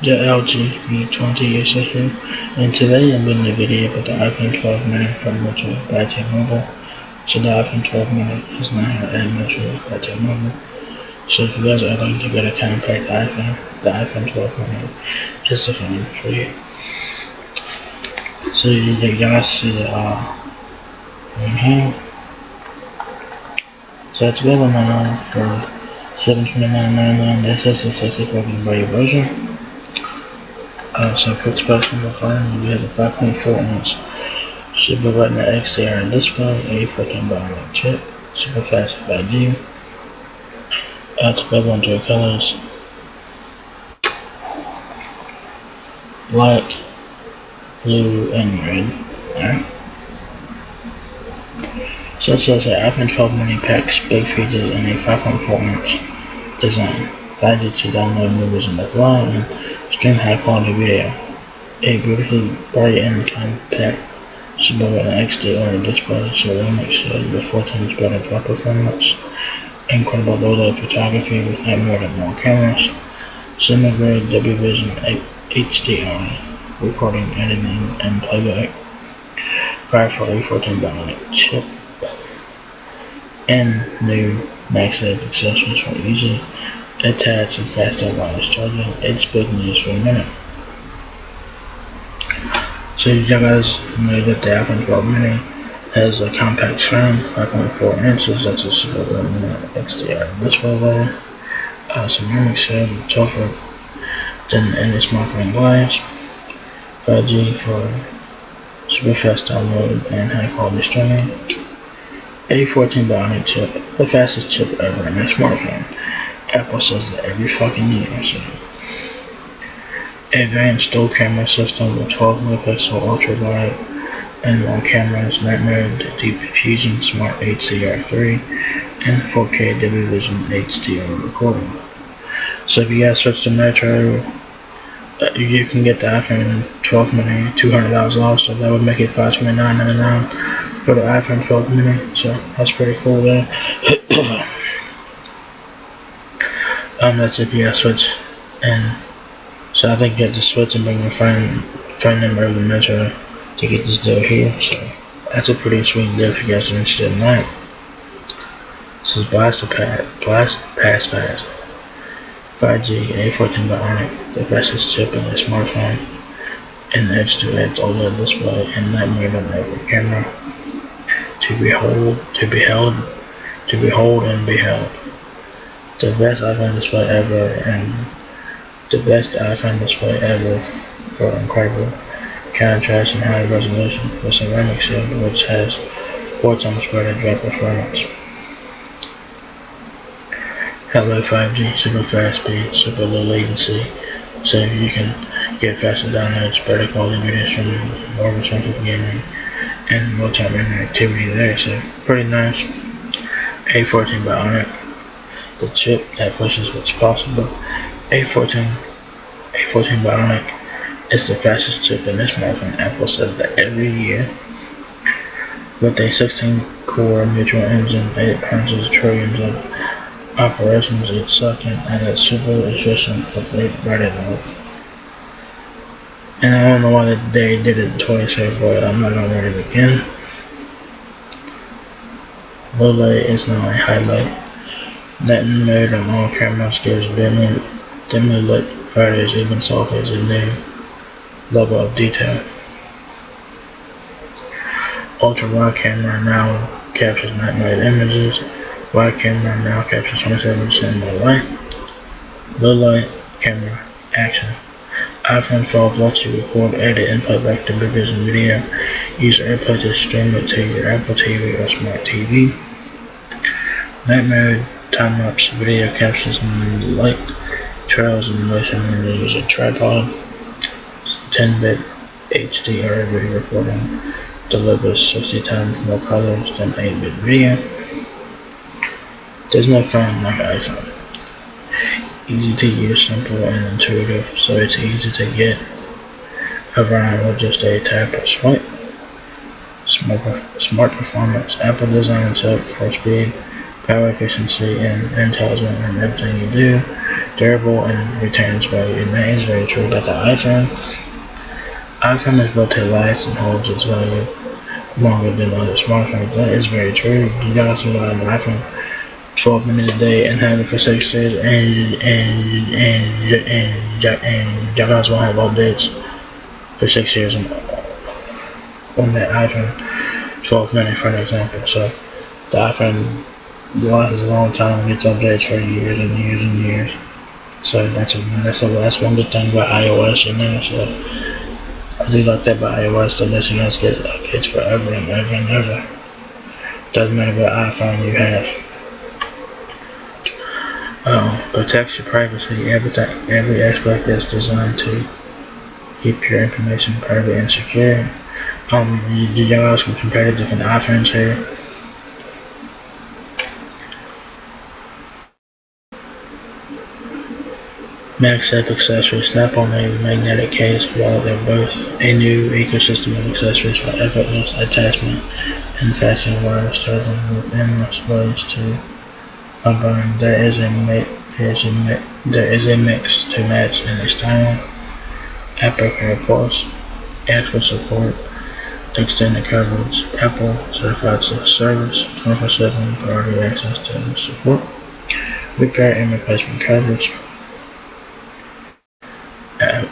The LG V20 accessory, and today I'm doing a video about the iPhone 12 mini from Metro by T-Mobile. So the iPhone 12 mini is now here at Metro by T-Mobile. So if you guys are looking to get a compact iPhone, the iPhone 12 mini is the phone for you. So you guys see the in here. So it's available now for $729.99. This is the 64GB version. So quick specs from the phone, we have a 5.4-inch Super Retina XDR display, a 14-bionic chip, super fast 5G. It's available in three colors: black, blue, and red. Alright. So it says that iPhone 12 mini packs big features in a 5.4-inch design, 5G to download movies on the fly and stream high-quality video. A beautifully bright and compact Super Retina XDR display, ceramic with 14 better draw performance, incredible low-light photography with more than more cameras, cinema-grade W Vision HDR recording, editing, and playback, powerful A14 bionic chip, and new MagSafe accessories for easy attach and faster wireless charging. It's big news for a minute. So you guys know that the iPhone 12 mini has a compact screen, 5.4 inches. That's a Super Retina XDR display layer, ceramic shell, tougher than any smartphone glass, 5G for super fast download and high quality streaming, A14 bionic chip, the fastest chip ever in a smartphone. Apple says that every fucking year. So advanced dual camera system with 12 megapixel ultra wide and long cameras, Nightmare Deep Fusion Smart HDR3, and 4K W Vision HDR recording. So if you guys switch to Metro, you can get the iPhone 12 mini $200 off, so that would make it $529.99 for the iPhone 12 mini. So that's pretty cool there. That's if you guys switch. And so I think you have to switch and bring your phone number over to Metro to get this deal here. So that's a pretty sweet deal if you guys are interested in that. This is Blast Pass 5G A14 bionic, the fastest chip in a smartphone, and edge-to-edge OLED display, and Nightmare camera to behold and beheld. The best iPhone display ever, and the best iPhone display ever for incredible contrast and high resolution with ceramic shield, which has 4 times better drop performance. Hello 5G, super fast speed, super low latency, so you can get faster downloads, better quality video streaming, more responsive gaming, and real-time interactivity there. So pretty nice. A14 bionic, the chip that pushes what's possible. A14 bionic is the fastest chip in this smartphone. Apple says that every year. With a 16-core neutral engine, it punches trillions of operations each second, and it's super efficient for great battery life. And I don't know why they did it twice here, but I'm not gonna read it again. Low light is now a highlight. That mode on all cameras gives dimly lit photos even softens a new level of detail. Ultra wide camera now captures night mode images. Wide camera now captures 27% more light. Low light camera action. iPhone 12 lets you record, edit, and play back to Vision video. Use AirPlay to stream it to your Apple TV or Smart TV. Night mode time-lapse video captures light trails and motion when you use a tripod. 10-bit HDR video recording delivers 60 times more colors than 8-bit video. There's no phone like iPhone. Easy to use, simple, and intuitive, so it's easy to get around with just a tap or swipe. Smart performance. Apple designs up for speed, power efficiency, and intelligence in everything you do. durable, and retains value. And that is very true about the iPhone is built to last and holds its value longer than other smartphones. That is very true. You guys can buy an iPhone 12 minutes a day and have it for 6 years, and you guys won't have updates for 6 years on that iPhone 12 minutes, for an example. So the iPhone lasts a long time and gets updates for years and years and years. So that's one good thing about iOS, So I do like that about iOS, that lets you guys get updates forever and ever and ever. Doesn't matter what iPhone you have. Protects your privacy. Every aspect is designed to keep your information private and secure. You guys can compare the different iPhones here. MagSafe accessories. Snap on a magnetic case. While they're both a new ecosystem of accessories for effortless attachment and fastening wireless charging with endless ways to combine. There is a mix to match in style. Apple Care Plus, extra support, extended coverage, Apple certified service, 24/7 priority access to support, repair and replacement coverage.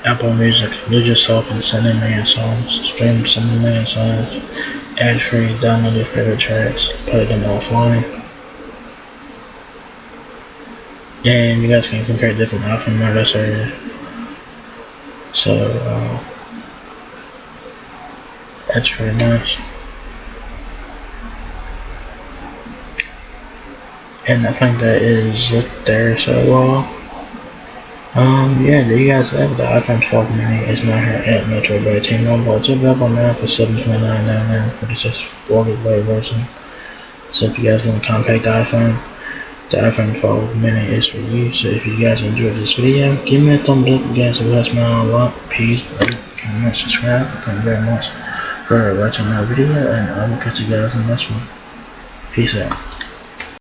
Apple Music, you just often 70 million songs, stream 70 million songs, ad-free, download your favorite tracks, play them offline. And you guys can compare different iPhone models here. So, that's pretty nice. And I think that is it there. So, yeah, there you guys have the iPhone 12 mini. It's not here at Metro by T-Mobile. It's available now for $729.99 for the 640 version. So if you guys want a compact iPhone, the iPhone 12 mini is for you. So if you guys enjoyed this video, give me a thumbs up. You guys will help me out a lot. Please like, comment, subscribe. Thank you very much for watching my video, and I will catch you guys in the next one. Peace out.